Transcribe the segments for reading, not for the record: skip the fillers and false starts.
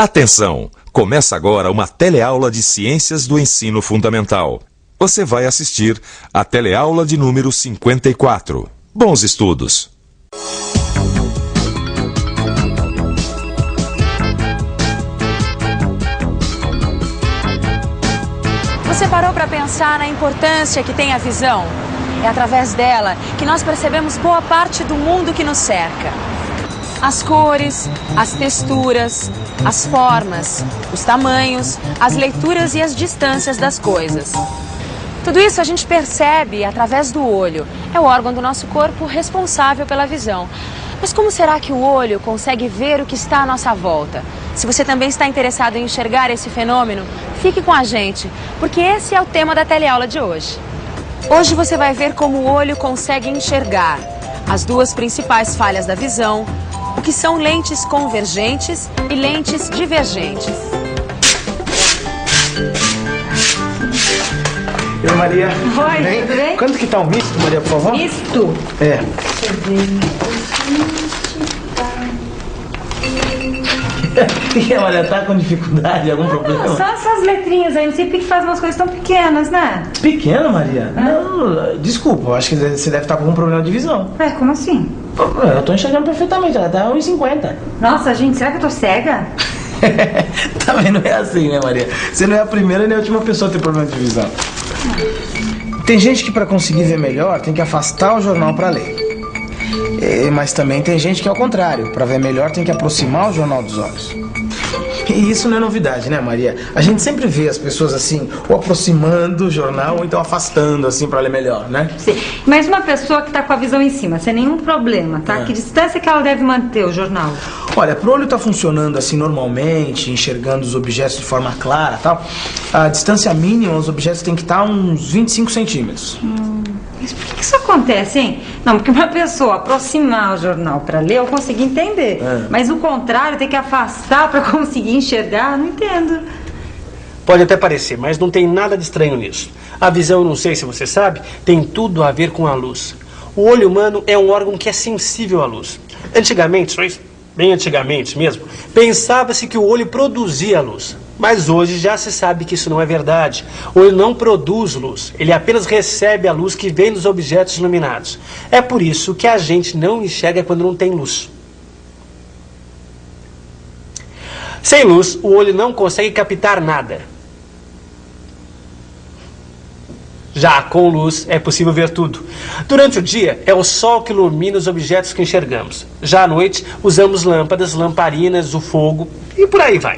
Atenção! Começa agora uma teleaula de Ciências do Ensino Fundamental. Você vai assistir a teleaula de número 54. Bons estudos! Você parou para pensar na importância que tem a visão? É através dela que nós percebemos boa parte do mundo que nos cerca. As cores, as texturas, as formas, os tamanhos, as leituras e as distâncias das coisas. Tudo isso a gente percebe através do olho. É o órgão do nosso corpo responsável pela visão. Mas como será que o olho consegue ver o que está à nossa volta? Se você também está interessado em enxergar esse fenômeno, fique com a gente, porque esse é o tema da teleaula de hoje. Hoje você vai ver como o olho consegue enxergar as duas principais falhas da visão, o que são lentes convergentes e lentes divergentes. Oi, Maria. Oi, tudo bem? Quanto que tá um misto, Maria, por favor? Misto? É. Deixa eu ver. O que é, Maria? Tá com dificuldade? Algum problema? Não, só essas letrinhas aí. Não sei por que faz umas coisas tão pequenas, né? Pequeno, Maria? Não, desculpa. Eu acho que você deve estar com algum problema de visão. Ué, como assim? Eu tô enxergando perfeitamente. Ela tá 1,50. Nossa, gente, será que eu tô cega? Também não é assim, né, Maria? Você não é a primeira nem a última pessoa a ter problema de visão. Tem gente que para conseguir ver melhor tem que afastar o jornal para ler. Mas também tem gente que é ao contrário. Para ver melhor tem que aproximar o jornal dos olhos. E isso não é novidade, né, Maria? A gente sempre vê as pessoas assim, ou aproximando o jornal, ou então afastando, assim, para ler melhor, né? Sim, mas uma pessoa que tá com a visão em cima, sem nenhum problema, tá? Que distância que ela deve manter o jornal? Olha, pro olho tá funcionando assim normalmente, enxergando os objetos de forma clara e tal, a distância mínima, os objetos têm que estar uns 25 centímetros. Mas por que isso acontece, hein? Não, porque uma pessoa aproximar o jornal para ler, eu consigo entender. Mas o contrário, tem que afastar para conseguir enxergar, não entendo. Pode até parecer, mas não tem nada de estranho nisso. A visão, não sei se você sabe, tem tudo a ver com a luz. O olho humano é um órgão que é sensível à luz. Antigamente, bem antigamente mesmo, pensava-se que o olho produzia luz. Mas hoje já se sabe que isso não é verdade. O olho não produz luz, ele apenas recebe a luz que vem dos objetos iluminados. É por isso que a gente não enxerga quando não tem luz. Sem luz, o olho não consegue captar nada. Já com luz é possível ver tudo. Durante o dia, é o sol que ilumina os objetos que enxergamos. Já à noite, usamos lâmpadas, lamparinas, o fogo e por aí vai.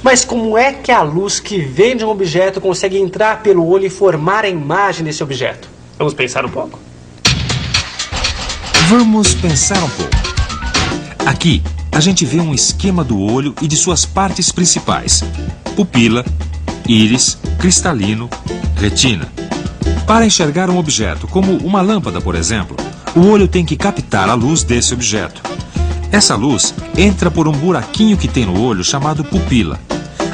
Mas como é que a luz que vem de um objeto consegue entrar pelo olho e formar a imagem desse objeto? Vamos pensar um pouco. Vamos pensar um pouco. Aqui, a gente vê um esquema do olho e de suas partes principais: pupila, íris, cristalino, retina. Para enxergar um objeto, como uma lâmpada, por exemplo, o olho tem que captar a luz desse objeto. Essa luz entra por um buraquinho que tem no olho chamado pupila.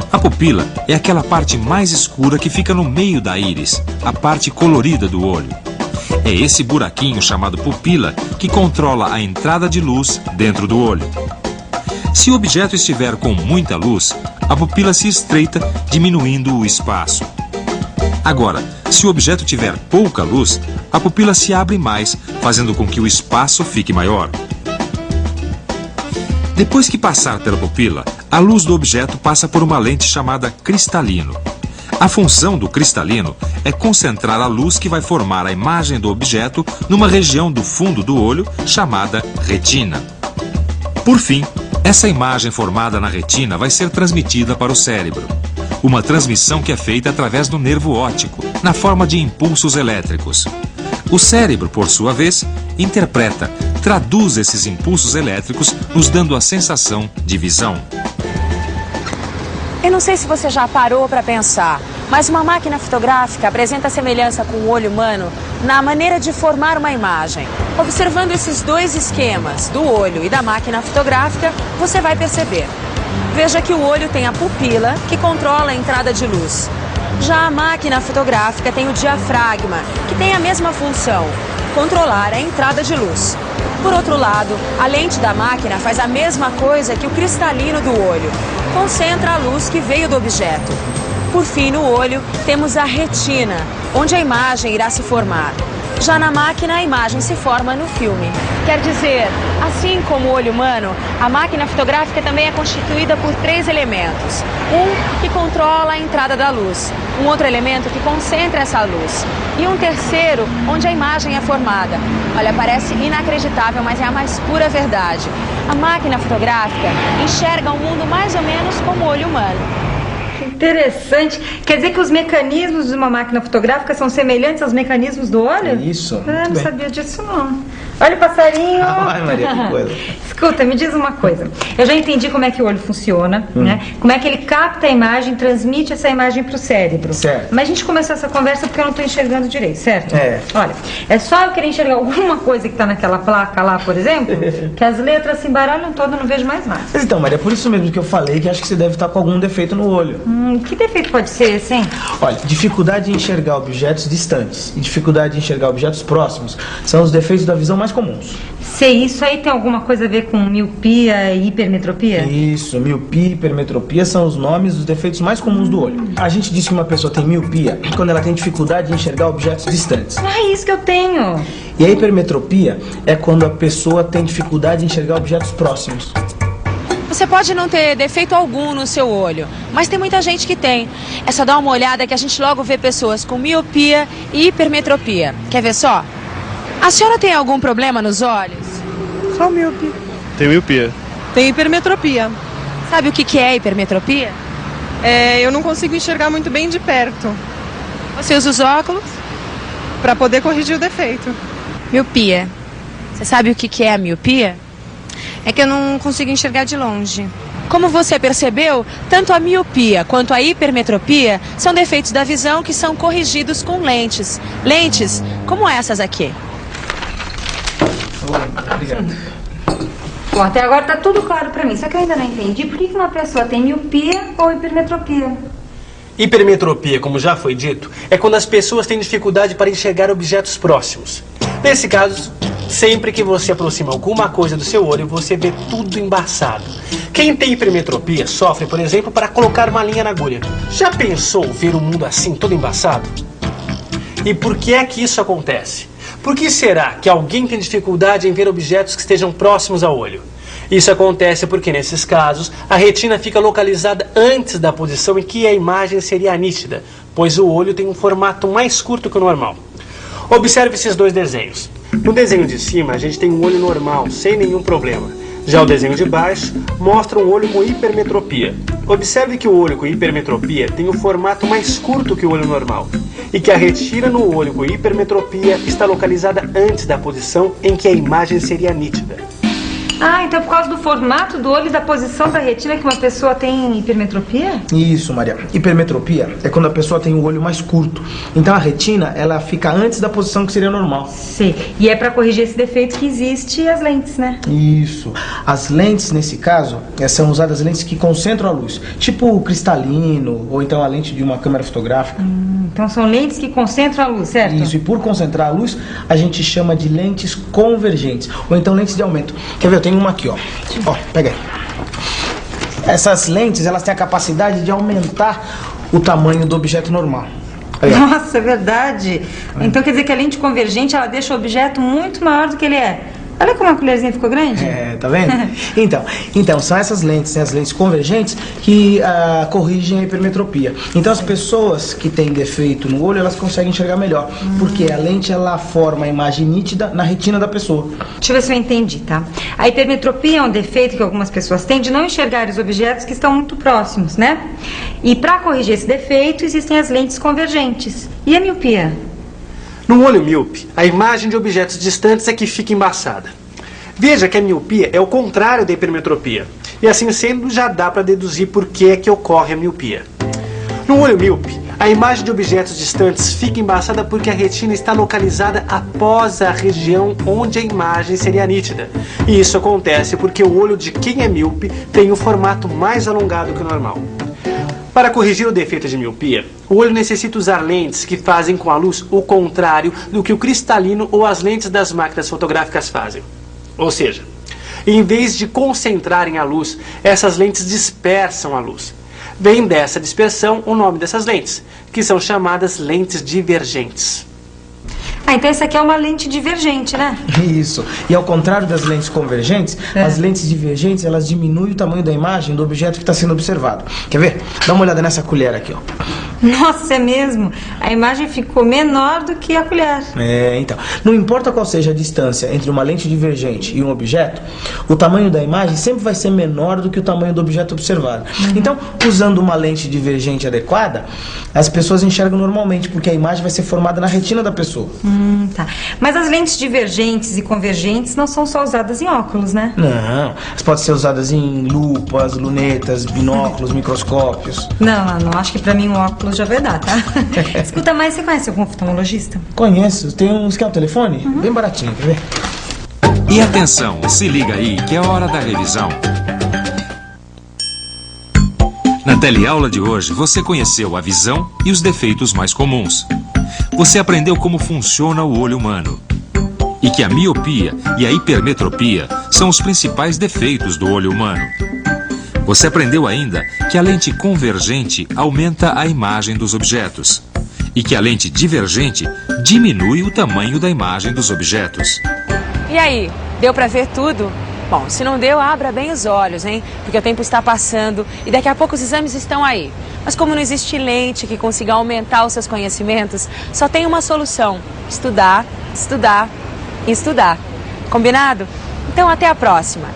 A pupila é aquela parte mais escura que fica no meio da íris, a parte colorida do olho. É esse buraquinho chamado pupila que controla a entrada de luz dentro do olho. Se o objeto estiver com muita luz, a pupila se estreita, diminuindo o espaço. Agora, se o objeto tiver pouca luz, a pupila se abre mais, fazendo com que o espaço fique maior. Depois que passar pela pupila, a luz do objeto passa por uma lente chamada cristalino. A função do cristalino é concentrar a luz que vai formar a imagem do objeto numa região do fundo do olho chamada retina. Por fim, essa imagem formada na retina vai ser transmitida para o cérebro. Uma transmissão que é feita através do nervo óptico, na forma de impulsos elétricos. O cérebro, por sua vez, interpreta, traduz esses impulsos elétricos, nos dando a sensação de visão. Eu não sei se você já parou para pensar, mas uma máquina fotográfica apresenta semelhança com o olho humano na maneira de formar uma imagem. Observando esses dois esquemas, do olho e da máquina fotográfica, você vai perceber. Veja que o olho tem a pupila, que controla a entrada de luz. Já a máquina fotográfica tem o diafragma, que tem a mesma função, controlar a entrada de luz. Por outro lado, a lente da máquina faz a mesma coisa que o cristalino do olho. concentra a luz que veio do objeto. Por fim, no olho, temos a retina, onde a imagem irá se formar. Já na máquina, a imagem se forma no filme. Quer dizer, assim como o olho humano, a máquina fotográfica também é constituída por 3 elementos. Um que controla a entrada da luz, um outro elemento que concentra essa luz e um terceiro onde a imagem é formada. Olha, parece inacreditável, mas é a mais pura verdade. A máquina fotográfica enxerga o mundo mais ou menos como o olho humano. Interessante. Quer dizer que os mecanismos de uma máquina fotográfica são semelhantes aos mecanismos do olho? Isso. Não sabia disso, não. Olha o passarinho. Ai, Maria, que coisa. Escuta, me diz uma coisa. Eu já entendi como é que o olho funciona, né? Como é que ele capta a imagem, transmite essa imagem para o cérebro. Certo. Mas a gente começou essa conversa porque eu não estou enxergando direito, certo? É. Olha, é só eu querer enxergar alguma coisa que está naquela placa lá, por exemplo, que as letras se embaralham todas, eu não vejo mais nada. Mas então, Maria, é por isso mesmo que eu falei que acho que você deve estar com algum defeito no olho. Que defeito pode ser esse, hein? Olha, dificuldade de enxergar objetos distantes e dificuldade de enxergar objetos próximos são os defeitos da visão mais comuns. Se isso aí tem alguma coisa a ver com miopia e hipermetropia? Isso, miopia e hipermetropia são os nomes dos defeitos mais comuns do olho. A gente diz que uma pessoa tem miopia quando ela tem dificuldade de enxergar objetos distantes. Ah, é isso que eu tenho. E a hipermetropia é quando a pessoa tem dificuldade de enxergar objetos próximos. Você pode não ter defeito algum no seu olho, mas tem muita gente que tem. É só dar uma olhada que a gente logo vê pessoas com miopia e hipermetropia. Quer ver só? A senhora tem algum problema nos olhos? Só miopia. Tem miopia. Tem hipermetropia. Sabe o que é hipermetropia? Eu não consigo enxergar muito bem de perto Você usa os óculos? para poder corrigir o defeito. Miopia. Você sabe o que é a miopia? É que eu não consigo enxergar de longe. Como você percebeu, tanto a miopia quanto a hipermetropia são defeitos da visão que são corrigidos com lentes. Lentes como essas aqui. Obrigado. Bom, até agora tá tudo claro pra mim, só que eu ainda não entendi por que uma pessoa tem miopia ou hipermetropia. Hipermetropia, como já foi dito, é quando as pessoas têm dificuldade para enxergar objetos próximos. Nesse caso, sempre que você aproxima alguma coisa do seu olho, você vê tudo embaçado. Quem tem hipermetropia sofre, por exemplo, para colocar uma linha na agulha. Já pensou ver o mundo assim, todo embaçado? E por que é que isso acontece? Por que será que alguém tem dificuldade em ver objetos que estejam próximos ao olho? Isso acontece porque, nesses casos, a retina fica localizada antes da posição em que a imagem seria nítida, pois o olho tem um formato mais curto que o normal. Observe esses dois desenhos. No desenho de cima, a gente tem um olho normal, sem nenhum problema. Já o desenho de baixo mostra um olho com hipermetropia. Observe que o olho com hipermetropia tem um formato mais curto que o olho normal e que a retina no olho com hipermetropia está localizada antes da posição em que a imagem seria nítida. Ah, então é por causa do formato do olho e da posição da retina que uma pessoa tem hipermetropia? Isso, Maria. Hipermetropia é quando a pessoa tem o olho mais curto. Então a retina, ela fica antes da posição que seria normal. Sei. E é pra corrigir esse defeito que existe as lentes, né? Isso. As lentes, nesse caso, são usadas lentes que concentram a luz. Tipo o cristalino, ou então a lente de uma câmera fotográfica. Então são lentes que concentram a luz, certo? Isso, e por concentrar a luz, a gente chama de lentes convergentes, ou então lentes de aumento. Quer ver? Eu tenho uma aqui, ó. Ó, pega aí. Essas lentes, elas têm a capacidade de aumentar o tamanho do objeto normal. Aí, ó. Nossa, é verdade. Então quer dizer que a lente convergente, ela deixa o objeto muito maior do que ele é. Olha como a colherzinha ficou grande. É, tá vendo? Então, são essas lentes, né, as lentes convergentes, que corrigem a hipermetropia. Então, as pessoas que têm defeito no olho, elas conseguem enxergar melhor. Porque a lente, ela forma a imagem nítida na retina da pessoa. Deixa eu ver se eu entendi, tá? A hipermetropia é um defeito que algumas pessoas têm de não enxergar os objetos que estão muito próximos, né? E para corrigir esse defeito, existem as lentes convergentes. E a miopia? No olho míope, a imagem de objetos distantes é que fica embaçada. Veja que a miopia é o contrário da hipermetropia. E assim sendo, já dá para deduzir por que é que ocorre a miopia. No olho míope, a imagem de objetos distantes fica embaçada porque a retina está localizada após a região onde a imagem seria nítida. E isso acontece porque o olho de quem é míope tem um formato mais alongado que o normal. Para corrigir o defeito de miopia, o olho necessita usar lentes que fazem com a luz o contrário do que o cristalino ou as lentes das máquinas fotográficas fazem. Ou seja, E em vez de concentrarem a luz, essas lentes dispersam a luz. Vem dessa dispersão o nome dessas lentes, que são chamadas lentes divergentes. Ah, então essa aqui é uma lente divergente, né? Isso. E ao contrário das lentes convergentes, as lentes divergentes, elas diminuem o tamanho da imagem do objeto que está sendo observado. Quer ver? Dá uma olhada nessa colher aqui, ó. Nossa, é mesmo? A imagem ficou menor do que a colher. Então. Não importa qual seja a distância entre uma lente divergente e um objeto, o tamanho da imagem sempre vai ser menor do que o tamanho do objeto observado. Então, usando uma lente divergente adequada, as pessoas enxergam normalmente, porque a imagem vai ser formada na retina da pessoa. Tá. Mas as lentes divergentes e convergentes não são só usadas em óculos, né? Não, elas podem ser usadas em lupas, lunetas, binóculos, microscópios. Não, acho que pra mim um óculos já vai dar, tá? Escuta, mas você conhece algum oftalmologista? Conheço, tem uns que é o telefone, bem baratinho, quer ver? E atenção, se liga aí que é hora da revisão. Na teleaula de hoje, você conheceu a visão e os defeitos mais comuns. Você aprendeu como funciona o olho humano e que a miopia e a hipermetropia são os principais defeitos do olho humano. Você aprendeu ainda que a lente convergente aumenta a imagem dos objetos e que a lente divergente diminui o tamanho da imagem dos objetos. E aí, deu pra ver tudo? Bom, se não deu, abra bem os olhos, hein? Porque o tempo está passando e daqui a pouco os exames estão aí. Mas como não existe lente que consiga aumentar os seus conhecimentos, só tem uma solução: estudar, estudar e estudar. Combinado? Então até a próxima!